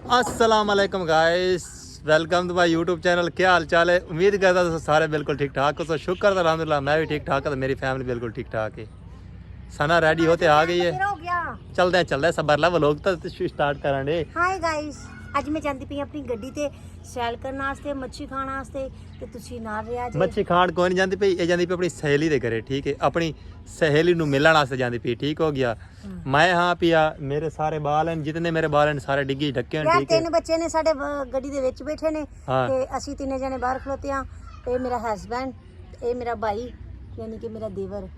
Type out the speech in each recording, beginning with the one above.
अस्सलाम वालेकुम guys, welcome to my YouTube channel. क्या हाल चाल है? उम्मीद करता हूं सारे बिल्कुल ठीक ठाक हो। तो शुक्र है अल्हम्दुलिल्लाह, मैं भी ठीक ठाक है, तो मेरी फैमिली बिल्कुल ठीक ठाक है। सना रेडी होते आ गई है। चलते हैं सबर ला व्लॉग तो स्टार्ट करांगे। हाय गाइस, ਅੱਜ ਮੈਂ ਜਾਂਦੀ ਪਈ ਆਪਣੀ ਗੱਡੀ ਤੇ ਸੈਲ ਕਰਨ ਵਾਸਤੇ, ਮੱਛੀ ਖਾਣ ਵਾਸਤੇ ਤੇ ਤੁਸੀਂ ਨਾਲ ਰਿਹਾ ਜੇ। ਮੱਛੀ ਖਾਣ ਕੋਈ ਨਹੀਂ ਜਾਂਦੀ ਪਈ, ਇਹ ਜਾਂਦੀ ਪਈ ਆਪਣੀ ਸਹੇਲੀ ਦੇ ਘਰੇ। ਠੀਕ ਹੈ, ਆਪਣੀ सहेली ਨੂੰ ਮਿਲਣ ਵਾਸਤੇ ਜਾਂਦੀ ਪਈ। ਠੀਕ ਹੋ ਗਿਆ। ਮੈਂ ਹਾਂ ਪਿਆ, ਮੇਰੇ ਸਾਰੇ ਬਾਲ ਹਨ, ਜਿਤਨੇ ਮੇਰੇ ਬਾਲ ਹਨ ਸਾਰੇ ਡਿੱਗੀ ਢੱਕੇ ਹਨ। ਠੀਕ ਹੈ, ਤਿੰਨ ਬੱਚੇ ਨੇ ਸਾਡੇ ਗੱਡੀ ਦੇ ਵਿੱਚ ਬੈਠੇ ਨੇ ਤੇ ਅਸੀਂ ਤਿੰਨੇ ਜਣੇ ਬਾਹਰ ਖਲੋਤੇ ਆ। ਇਹ ਮੇਰਾ ਹਸਬੈਂਡ, ਇਹ ਮੇਰਾ ਭਾਈ ਯਾਨੀ ਕਿ ਮੇਰਾ ਦੇਵਰ।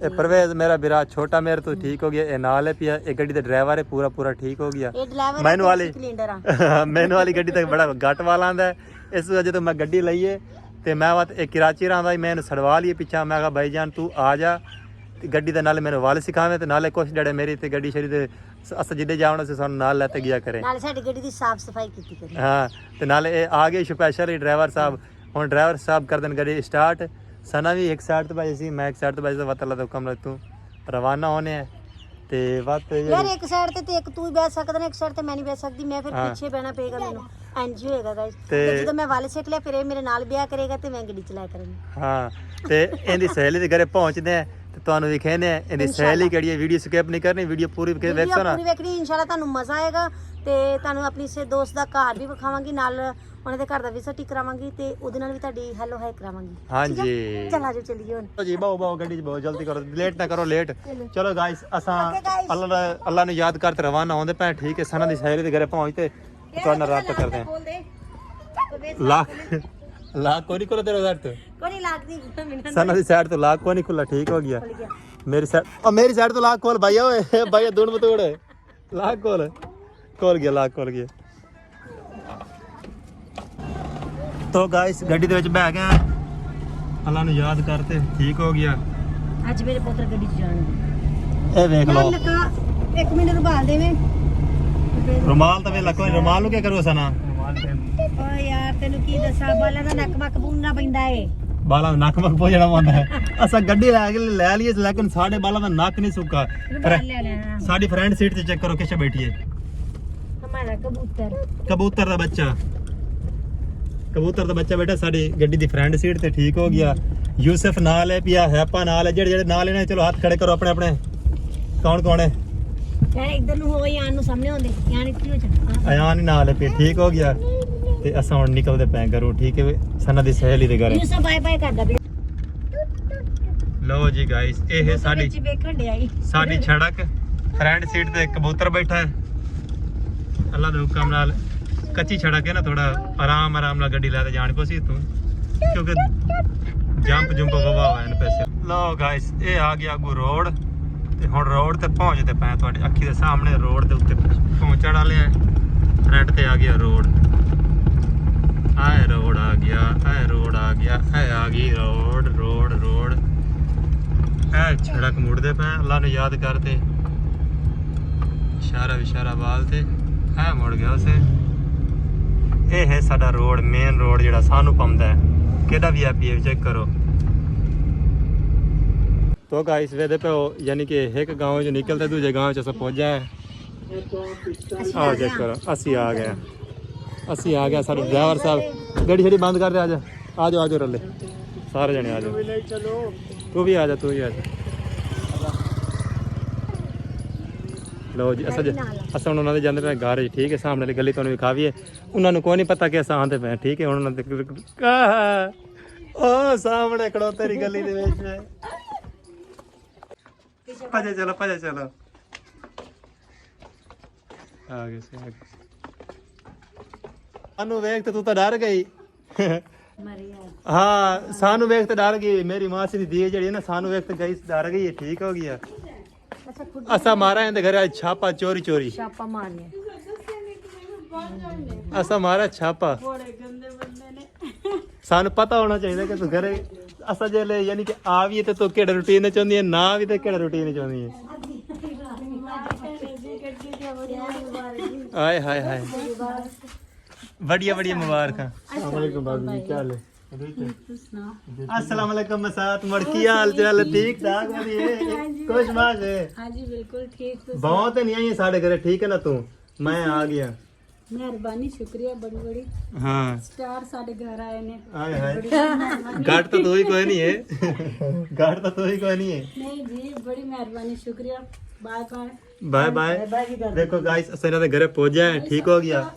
ਇਹ परवेज मेरा बिरा छोटा मेरे तो ठीक हो गया। ये नाल है पिया, ये गड्डी दा ड्राइवर है, पूरा ठीक हो गया। ये ड्राइवर मैनू वाली सिलेंडर आ मैनू वाली गड्डी तक बड़ा घट वाला आंदा है। इस वजह तो मैं गड्डी लईए ते मैं बात एक कराची रहा मैं सड़वा लिए पिछा। मैं कहा भाई जान तू आ जा गड्डी दे नाले मैंने वाल सिखावे ते नाले कुछ डड़े मेरी ते गड्डी शरी ते अस जिद्दे जावना से सानू नाल लेते गया करे, नाले साडी गड्डी दी साफ सफाई कीती करी। हां ते नाले ए आ गए स्पेशल ड्राइवर साहब। हुन ड्राइवर साहब कर देन गड्डी स्टार्ट। सना भी एक साइड तो भाई सी, मैं एक साइड तो भाई वत अल्लाह दा हुक्म तू रवाना होने है ते वत यार एक साइड ते एक तू ही बैठ सकदा, एक साइड ते मैं नहीं बैठ सकदी। मैं फिर पीछे बहना पेगा मेनू, इंज होएगा गाइस। ते जब मैं वाले सेट लिया फिर ये मेरे नाल ब्याह करेगा ते मैं गड्डी चलाया करूंगी। हां ते इंदी सहेली दे घरे पहुंचदे हैं ते ਤੁਹਾਨੂੰ ਵਿਖਾਣੇ ਆ ਇਹਦੀ ਸਹੇਲੀ ਕਿਹੜੀ ਹੈ। ਵੀਡੀਓ ਸਕਿਪ ਨਹੀਂ ਕਰਨੀ, ਵੀਡੀਓ ਪੂਰੀ ਵੇਖੋ ਨਾ, ਪੂਰੀ ਵੇਖਣੀ। ਇਨਸ਼ਾਅੱਲਾ ਤੁਹਾਨੂੰ ਮਜ਼ਾ ਆਏਗਾ ਤੇ ਤੁਹਾਨੂੰ ਆਪਣੀ ਸੇ ਦੋਸਤ ਦਾ ਘਰ ਵੀ ਵਿਖਾਵਾਂਗੀ, ਨਾਲ ਉਹਨਾਂ ਦੇ ਘਰ ਦਾ ਵਿਜ਼ਿਟ ਕਰਾਵਾਂਗੀ ਤੇ ਉਹਦੇ ਨਾਲ ਵੀ ਤੁਹਾਡੀ ਹੈਲੋ ਹਾਈ ਕਰਾਵਾਂਗੀ। ਹਾਂਜੀ ਚਲ ਆਜੋ ਚੱਲੀਏ ਹੁਣ ਜੀ। ਬਾਓ ਗੱਡੀ 'ਚ ਬਹੁਤ ਜਲਦੀ ਕਰੋ, ਲੇਟ ਨਾ ਕਰੋ ਲੇਟ। ਚਲੋ ਗਾਇਸ ਅਸਾਂ ਅੱਲਾ ਨੂੰ ਯਾਦ ਕਰਤੇ ਰਵਾਨਾ ਹੁੰਦੇ ਪਏ। ਠੀਕ ਹੈ, ਸਨਾ ਦੀ ਸਹੇਲੀ ਦੇ ਘਰੇ ਪਹੁੰਚ ਤੇ ਤੁਹਾਨੂੰ ਰਾਬਤਾ ਕਰਦੇ ਹਾਂ। लाख को नहीं खुला तेरा उधर तो कोई लाख नहीं। सना दी साइड तो लाख को नहीं खुला। ठीक हो गया। मेरी साइड तो लाख खोल भैया। ओए भैया दूर मत तोड़, लाख खोल गया, लाख खोल गया। तो गाइस गड्डी दे विच बैठ गए, अल्लाह नु याद करते ठीक हो गया। आज मेरे पुत्र गड्डी च जाणगे। ए देख लो, एक मिनट रुमाल देवे। रुमाल तो वेला कोई, रुमाल नु क्या करो सना? ओ यार तेनु की दसा, बाला दा नक मक पूंजना पैंदा है। बाला नक मक पोजना पैंदा है। असा गड्डी ले लिए लेकिन साडे बाला दा नक नहीं सूखा। साडी फ्रंट सीट ते चेक करो किसे बैठी है। हमारा कबूतर दा बच्चा बैठा साडी गड्डी दी फ्रंट सीट ते। ठीक हो गया। यूसुफ नाल है पिया, हैपा नाल है, जेड़े नाल ने। चलो हाथ खड़े करो अपने अपने। कौन है यार? इधर नु हो यान नु सामने होंदे, यान इत्थे हो जा। अयान नाल है पिया। ठीक हो गया ते असां हुण निकलदे पए घरों। ठीक है, सना दी सहेली दे घर। यूसुफ बाय बाय करदा पिया। लो जी गाइस, ए है साडी सड़क। फ्रंट सीट ते कबूतर बैठा है। अल्लाह दे हुक्म नाल कच्ची सड़क है ना, थोड़ा आराम नाल गड्डी लेते जान को सी तू, क्योंकि जंप ववा है न पैसे। लो गाइस, ए आ गया अगू रोड ते हुण रोड ते पहुंचते पे तुहाडी अखी दे सामने। रोड दे उत्ते पहुंचण वाले हैं। फ्रंट ते आ गया रोड, आए रोड आ गया, आए रोड आ गया, आए आ गई रोड ए सड़क मुड़दे पे। अल्लाह ने याद करते इशारा बालते है, मुड़ गया उसे। ये है साडा रोड, मेन रोड जेड़ा सानू पमदा है। केदा भी है चेक करो। तो गाइस वेदे पे यानी कि एक गांव जो निकलते दूसरे गांव च पहुंच जाए। आओ चेक करो, असी आ गया। साडे ड्राइवर साहब गड्डी छड़ी बंद कर दे। आ जाओ रले सारे जने आ जाओ। तू भी आ जा। लो जी असा उन्होंने दे जांदे पे घर। ठीक है, सामने वाली गली तुहानू विखावी है। उन्होंने कोई नहीं पता कि असा आंदे पे। ठीक है, उन्होंने ओ सामने खड़ोते री गली दे विच। भजे चलो आगे सानू वेख तू तो डर गई। हाँ सानू वेख तो डर गई। मेरी मासी दी धी जेड़ी ना, सानू वेख तो गई डर गई है। ठीक हो गया। असा मारा इनके घर छापा चोरी छापा मारिया। असा मारा छापा। सानू पता होना चाहिए कि तू घरे असा जेले यानी कि आ भी तो केड़ा रूटीन चाहती है, ना भी तो केड़ा रूटीन चाहती है। हाय हाय हाय, बढ़िया मुबारक। क्या हाल है? अस्सलाम वालेकुम मसात मड़की, हाल चाल ठीक ठाक? खुश माश है? हाँ जी बिल्कुल ठीक। बहुत नहीं आई साढ़े घरे। ठीक है ना तू? मैं आ गया। ਮਿਹਰਬਾਨੀ ਸ਼ੁਕਰੀਆ ਬੜੀ ਬੜੀ ਹਾਂ ਸਟਾਰ ਸਾਡੇ ਘਰ ਆਏ ਨੇ ਹਾਏ ਹਾਏ ਗਾੜ ਤਾਂ ਤੂੰ ਹੀ ਕੋਈ ਨਹੀਂ ਹੈ ਗਾੜ ਤਾਂ ਤੂੰ ਹੀ ਕੋਈ ਨਹੀਂ ਹੈ ਨਹੀਂ ਜੀ ਬੜੀ ਮਿਹਰਬਾਨੀ ਸ਼ੁਕਰੀਆ ਬਾਏ ਬਾਏ ਬਾਏ ਬਾਏ ਦੇਖੋ ਗਾਇਸ ਅਸੀਂ ਇਹਨਾਂ ਦੇ ਘਰੇ ਪਹੁੰਚਿਆ ਠੀਕ ਹੋ ਗਿਆ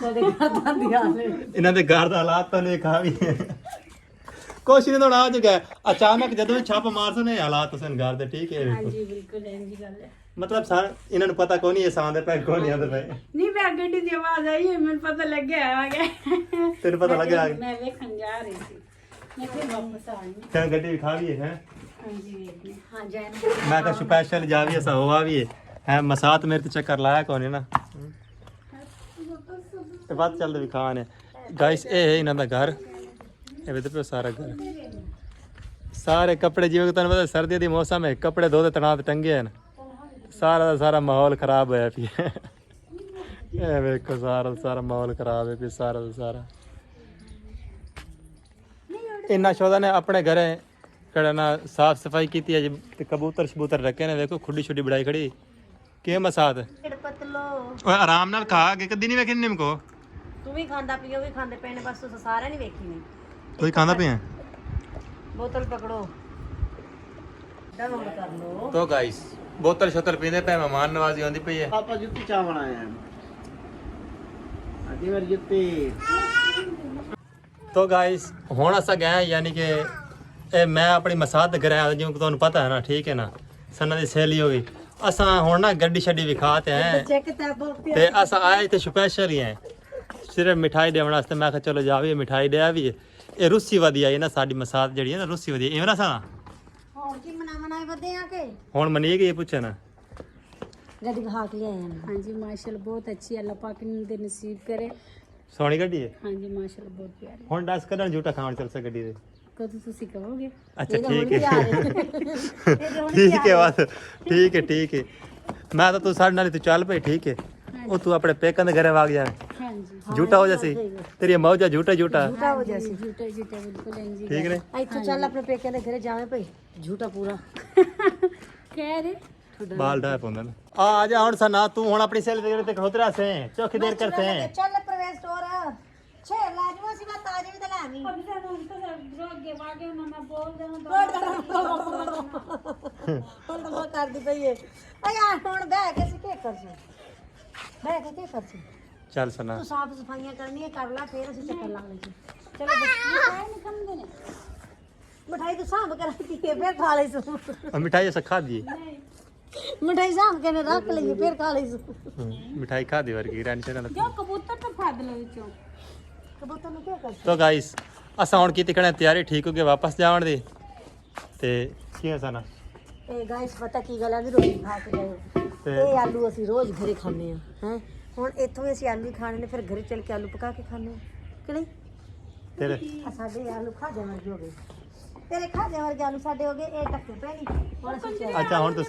ਸਾਡੇ ਘਰ ਦਾ ਦਿਆ ਇਹਨਾਂ ਦੇ ਘਰ ਦਾ ਹਾਲਾਤ ਤਾਂ ਨਹੀਂ ਖਾ ਵੀ ਕੁਛ ਨਹੀਂ ਤਾਂ ਆ ਜਗਾ ਅਚਾਨਕ ਜਦੋਂ ਵੀ ਛਾਪ ਮਾਰਸੋ ਨੇ ਹਾਲਾਤ ਉਸਨ ਘਰ ਦੇ ਠੀਕ ਹੈ ਹਾਂਜੀ ਬਿਲਕੁਲ ਇੰਜੀ ਗੱਲ ਹੈ ਮਤਲਬ ਸਾਰਾ ਇਹਨਾਂ ਨੂੰ ਪਤਾ ਕੋਈ ਨਹੀਂ ਇਹ ਸਾਂ ਦੇ ਪੈ ਕੋਈ ਨਹੀਂ ਆਉਂਦੇ ਪਏ ਨਹੀਂ ਮੈਂ ਗੱਡੀ ਦੀ ਆਵਾਜ਼ ਆਈ ਹੈ ਮੈਨੂੰ ਪਤਾ ਲੱਗਿਆ ਆ ਗਿਆ ਤੈਨੂੰ ਪਤਾ ਲੱਗਿਆ ਮੈਂ ਵੇਖਣ ਜਾ ਰਹੀ ਸੀ ਮੈਂ ਫਿਰ ਵਾਪਸ ਆ ਗਈ ਕਿਆ ਗੱਡੀ ਵੀ ਖਾ ਵੀ ਹੈ ਹਾਂਜੀ ਵੇਖਨੇ ਹਾਂ ਜਾਨ ਮੈਂ ਕਿਹਾ ਸਪੈਸ਼ਲ ਜਾ ਵੀ ਅਸਾਂ ਹੋਵਾ ਵੀ ਹੈ ਮਸਾਤ ਮੇਰੇ ਤੇ ਚੱਕਰ ਲਾਇਆ ਕੋਈ ਨਾ ਇਹ ਬਾਤ ਚੱਲਦੇ ਵੀ ਖਾਣ ਹੈ ਗਾਇਸ ਇਹ ਹੈ ਇਹਨਾਂ ਦਾ ਘਰ ਇਹ ਵੇ ਤੇ ਸਾਰਾ ਘਰ ਸਾਰੇ ਕੱਪੜੇ ਜਿਵੇਂ ਕਿ ਤੁਹਾਨੂੰ ਪਤਾ ਸਰਦੀ ਦੀ ਮੌਸਮ ਹੈ ਕੱਪੜੇ ਦੋ ਦੇ ਤਣਾਅ ਤੇ ਟੰਗੇ ਹਨ ਸਾਰਾ ਦਾ ਸਾਰਾ ਮਾਹੌਲ ਖਰਾਬ ਹੋਇਆ ਪਿਆ ਇਹ ਵੇਖੋ ਸਾਰਾ ਦਾ ਸਾਰਾ ਮਾਹੌਲ ਖਰਾਬ ਹੈ ਪਿਆ ਸਾਰਾ ਦਾ ਸਾਰਾ ਇੰਨਾ ਸ਼ੋਦਾ ਨੇ ਆਪਣੇ ਘਰੇ ਕਿਹੜਾ ਨਾ ਸਾਫ ਸਫਾਈ ਕੀਤੀ ਹੈ ਜੀ ਤੇ ਕਬੂਤਰ ਸ਼ਬੂਤਰ ਰੱਖੇ ਨੇ ਵੇਖੋ ਖੁੱਡੀ ਛੁੱਡੀ ਬੜਾਈ ਖੜੀ ਕਿ ਮਸਾਦ ਪਤਲੋ ਓਏ ਆਰਾਮ ਨਾਲ ਖਾ ਕੇ ਕਦੀ ਨਹੀਂ ਵੇਖੀ ਨਿੰਮਕੋ ਤੂੰ ਵੀ ਖਾਂਦਾ ਪੀਓ ਵੀ ਖਾਂਦੇ ਪਏ ਨੇ ਬਸ ਤੁਸੀਂ ਸਾਰਿਆਂ ਨਹੀਂ ਵੇਖੀ ਨਹੀਂ ਕੋਈ ਖਾਂਦਾ ਪਿਆ ਬੋਤਲ ਪਕੜੋ ਡਾਊਨ ਕਰ ਲੋ ਤੋ ਗਾਇਸ ਬੋਤਲ ਸ਼ੋਤਲ ਪੀਂਦੇ ਪਏ ਮਹਿਮਾਨ ਨਵਾਜ਼ੀ ਆਉਂਦੀ ਪਈ ਹੈ ਆਪਾਂ ਜੁੱਤੀ ਚਾਵਣ ਆਏ ਆ ਅਜੀ ਵਾਰ ਜੁੱਤੀ ਤੋ ਗਾਇਸ ਹੁਣ ਅਸਾਂ ਗਏ ਯਾਨੀ ਕਿ ਇਹ ਮੈਂ ਆਪਣੀ ਮਸਾਦ ਘਰੇ ਆਇਆ ਜਿਵੇਂ ਕਿ ਤੁਹਾਨੂੰ ਪਤਾ ਹੈ ਨਾ ਠੀਕ ਹੈ ਨਾ ਸਨਾਂ ਦੀ ਸਹੇਲੀ ਹੋ ਗਈ ਅਸਾਂ ਹੁਣ ਨਾ ਗੱਡੀ ਛੱਡੀ ਵਿਖਾ ਤੇ ਆਏ ਚੈੱਕ ਤੇ ਬੋਲਤੀ ਤੇ ਅਸਾਂ ਆਏ ਤੇ ਸਪੈਸ਼ਲ ਹੀ ਆਏ ਸਿਰਫ ਮਿਠਾਈ ਦੇਣ ਵਾਸਤੇ ਮੈਂ ਕਿਹਾ ਚਲੋ ਜਾਵੀਏ ਮਿਠਾਈ ਦੇ ਆਵੀਏ ਇਹ ਰੁੱਸੀ ਵਧੀਆ ਹੈ ਨਾ ਸਾਡੀ ਮਸਾਦ ਜਿਹੜੀ ਹੈ ਨਾ ਰੁੱਸੀ ਵਧੀਆ ਇਵੇਂ ਨਾ ਸਾਂ ਹੋਰ ਕੀ ਮਨਾਏ ਵਧੇ ਆ ਕੇ ਹੁਣ ਮਨੀ ਗਈ ਪੁੱਛੇ ਨਾ ਗੱਡੀ ਖਾ ਕੇ ਆਏ ਆ ਹਾਂਜੀ ਮਾਸ਼ਾਅੱਲਾ ਬਹੁਤ ਅੱਛੀ ਅੱਲਾਹ ਪਾਕ ਨੇ ਦੇ ਨਸੀਬ ਕਰੇ ਸੋਹਣੀ ਗੱਡੀ ਹੈ ਹਾਂਜੀ ਮਾਸ਼ਾਅੱਲਾ ਬਹੁਤ ਪਿਆਰੀ ਹੁਣ ਦੱਸ ਕਦਣ ਝੂਟਾ ਖਾਣ ਚੱਲ ਸੇ ਗੱਡੀ ਦੇ ਕਦੋਂ ਤੁਸੀਂ ਕਹੋਗੇ ਅੱਛਾ ਠੀਕ ਹੈ ਠੀਕ ਹੈ ਬਸ ਠੀਕ ਹੈ ਮੈਂ ਤਾਂ ਤੂੰ ਸਾਡੇ ਨਾਲ ਹੀ ਤੂੰ ਚੱਲ ਪਈ ਠੀਕ ਹੈ ਉਹ ਤੂੰ ਆਪਣੇ ਪੇਕਾਂ ਦੇ ਘਰੇ ਵਾਗ ਜਾ ਹਾਂਜੀ ਝੂਟਾ ਹੋ ਜਾਸੀ ਤੇਰੀ ਮੌਜਾ ਝੂਟਾ ਝੂਟਾ ਹੋ ਜਾਸੀ ਝੂਟਾ ਝੂਟਾ ਬਿਲਕੁਲ ਇੰਜੀ ਠੀਕ ਨੇ ਇੱਥੋਂ ਚੱਲ ਆਪਣੇ ਪੇਕਿਆਂ ਦੇ ਘਰੇ ਜਾਵੇਂ ਭਈ ਝੂਟਾ ਪੂਰਾ ਕਹਿ ਰਹੇ ਬਾਲ ਡਾ ਪਾਉਂਦਾ ਨਾ ਆ ਜਾ ਹੁਣ ਸਨਾ ਤੂੰ ਹੁਣ ਆਪਣੀ ਸੇਲ ਦੇ ਤੇ ਖੋਤਰਾ ਸੇ ਚੌਕੀ ਦੇਰ ਕਰਤੇ ਹੈ ਚੱਲ ਪ੍ਰਵੇਸ਼ ਸਟੋਰ ਛੇ ਲੈ ਜੂਆ ਸੀ ਬਾਤ ਆ ਜਾਵੀ ਤਾਂ ਲੈ ਆਵੀਂ ਹੁਣ ਕਰਦੀ ਪਈ ਏ ਆ ਯਾਰ ਹੁਣ ਬਹਿ ਕੇ ਅਸੀਂ ਕੀ ਕਰਸੀ ਬਹਿ ਕੇ ਕੀ ਕਰਸੀ ਚੱਲ ਸਨਾ ਤੂੰ ਸਾਫ ਸਫਾਈਆਂ ਕਰਨੀਆਂ ਕਰ ਲੈ ਫੇਰ ਅਸੀਂ ਚੱਕਰ ਲਾ ਲਈਏ ਚਲੋ ਨਿਕਲਦੇ ਨੇ ਮਠਾਈ ਤੂੰ ਸਾਂਭ ਕੇ ਰੱਖੀ ਏ ਫੇਰ ਖਾ ਲਈ ਸੂ ਆ ਮਿਠਾਈ ਸਖਾ ਦੀ ਮਠਾਈ ਸਾਂਭ ਕੇ ਨੇ ਰੱਖ ਲਈਏ ਫੇਰ ਖਾ ਲਈ ਸੂ ਮਿਠਾਈ ਖਾ ਦੀ ਵਰਗੀ ਟੈਨਸ਼ਨ ਨਾ ਜੋ ਕਬੂਤਰ ਤਾਂ ਫਾਦ ਲਓ ਵਿੱਚੋਂ ਕਬੂਤਰ ਨੂੰ ਕੀ ਕਰ ਤੋ ਗਾਇਸ ਅਸਾਂ ਹੁਣ ਕੀਤੀ ਕਣੇ ਤਿਆਰੀ ਠੀਕ ਹੋ ਕੇ ਵਾਪਸ ਜਾਵਣ ਦੀ ਤੇ ਕੀ ਹੈ ਸਨਾ ਇਹ ਗਾਇਸ ਪਤਾ ਕੀ ਗੱਲ ਆ ਵੀ ਰੋਟੀ ਖਾ ਕੇ ਗਏ ਤੇ ਇਹ ਆਲੂ ਅਸੀਂ ਰੋਜ਼ ਘਰੇ ਖਾਂਦੇ ਆ ਹੈ ਹੁਣ ਇੱਥੋਂ ਵੀ ਅਸੀਂ ਆਲੂ ਖਾਣੇ ਨੇ ਫਿਰ ਘਰੇ ਚੱਲ ਕੇ ਆਲੂ ਪਕਾ ਕੇ ਖਾਂਦੇ ਆ ਕਿ ਨਹੀਂ ਤੇਰੇ ਆ ਸਾਡੇ ਆਲੂ ਖਾਦੇ ਵਰਗੇ ਹੋ ਗਏ ਤੇਰੇ ਖਾਦੇ ਵਰਗੇ ਆਲੂ ਸਾਡੇ ਹੋ ਗਏ ਇਹ ਟੱਕੇ ਪੈ ਨਹੀਂ ਹੁਣ ਅਸੀਂ ਚੱਲ ਅੱਛਾ ਹੁਣ ਤੂੰ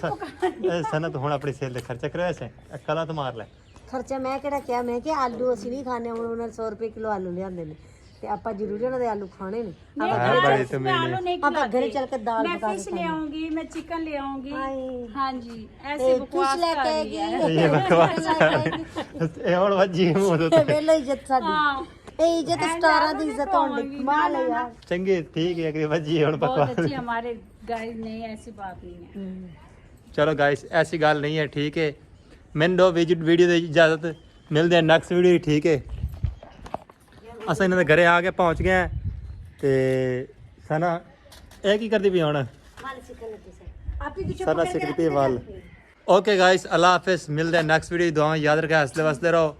ਸਨਾ ਤੂੰ ਹੁਣ ਆਪਣੀ ਸੇਲ ਦੇ ਖਰਚਾ ਕਰਿਆ ਸੇ ਕਲਾ ਤਾਂ ਮਾਰ ਲੈ ਖਰਚਾ ਮੈਂ ਕਿਹੜਾ ਕਿਹਾ ਮੈਂ ਕਿ ਆਲੂ ਅਸੀਂ ਨਹੀਂ ਖਾਣੇ ਹੁਣ ਉਹਨਾਂ ਨੇ 100 ਰੁਪਏ ਕਿਲੋ ਆਲੂ ਲਿਆਂਦੇ ਨੇ ਤੇ ਆਪਾਂ ਜ਼ਰੂਰੀ ਉਹਨਾਂ ਦੇ ਆਲੂ ਖਾਣੇ ਨੇ ਹੈ ਬੜੀ ਤੇ ਮੈਨੇ नहीं ਆਪਾਂ ਘਰੇ ਚੱਲ ਕੇ ਦਾਲ मैं ਪਕਾ फिश ले आऊंगी मैं चिकन ले आऊंगी ਹਾਏ हाँ जी ऐसे ਇਹ बकवास ਲੈ कर ਕੇ रही है ਗਈ ਇਹ ਬਕਵਾਸ ਇਹ ਹੁਣ ਵੱਜੀ ਮੂੰਹ ਦੇ ਉੱਤੇ। ਵੇਲੇ ਇੱਜ਼ਤ ਸਾਡੀ हाँ ਇਹ ਇੱਜ਼ਤ ਸਟਾਰਾਂ ਦੀ ਇੱਜ਼ਤ ਹੋਣੀ ਮਾਂ ਲੈ ਯਾਰ ਚੰਗੀ ਠੀਕ ਹੈ ਕਿ ਵੱਜੀ ਹੁਣ बहुत ਬਕਵਾਸ अच्छी हमारे गाइस नहीं ऐसी बात नहीं है ਚਲੋ ਗਾਇਸ ਐਸੀ ਗੱਲ ਨਹੀਂ ਹੈ ਠੀਕ ਹੈ ਮੈਨੂੰ ਦੋ ਵੀਡੀਓ ਦੀ ਇਜਾਜ਼ਤ ਮਿਲਦੇ ਆ ਨੈਕਸਟ ਵੀਡੀਓ ਠੀਕ ਹੈ ਅਸਾਂ ਇਹਨਾਂ ਦੇ ਘਰੇ ਆ ਕੇ ਪਹੁੰਚ ਗਏ ਹਾਂ ਤੇ ਸਨਾ ਇਹ ਕੀ ਕਰਦੀ ਪਈ ਹੁਣ ਮਾਲ ਸਿੱਕਣ ਲੱਗੀ ਸਰ ਆਪੀ ਪਿੱਛੇ ਸਨਾ ਸਿੱਖਦੀ ਵਾਲ ਓਕੇ ਗਾਇਸ ਅੱਲਾ ਹਾਫਿਜ਼ ਮਿਲਦੇ ਆ ਨੈਕਸਟ ਵੀਡੀਓ ਦੁਆ ਯਾਦ ਰੱਖਿਆ ਹੱਸਦੇ ਵਸਦੇ ਰਹੋ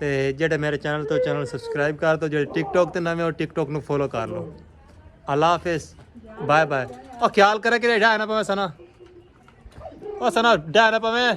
ਤੇ ਜਿਹੜੇ ਮੇਰੇ ਚੈਨਲ ਤੋਂ ਚੈਨਲ ਸਬਸਕ੍ਰਾਈਬ ਕਰ ਦੋ ਜਿਹੜੇ ਟਿਕਟੋਕ ਤੇ ਨਵੇਂ ਹੋ ਟਿਕਟੋਕ ਨੂੰ ਫੋਲੋ ਕਰ ਲਓ ਅੱਲਾ ਹਾਫਿਜ਼ ਬਾਏ ਬਾਏ ਉਹ ਖਿਆਲ ਕਰੇ ਕਿ ਢਾਣਾ ਪਵੇ ਸਨਾ ਉਹ ਸਨਾ ਢਾਣਾ ਪਵੇ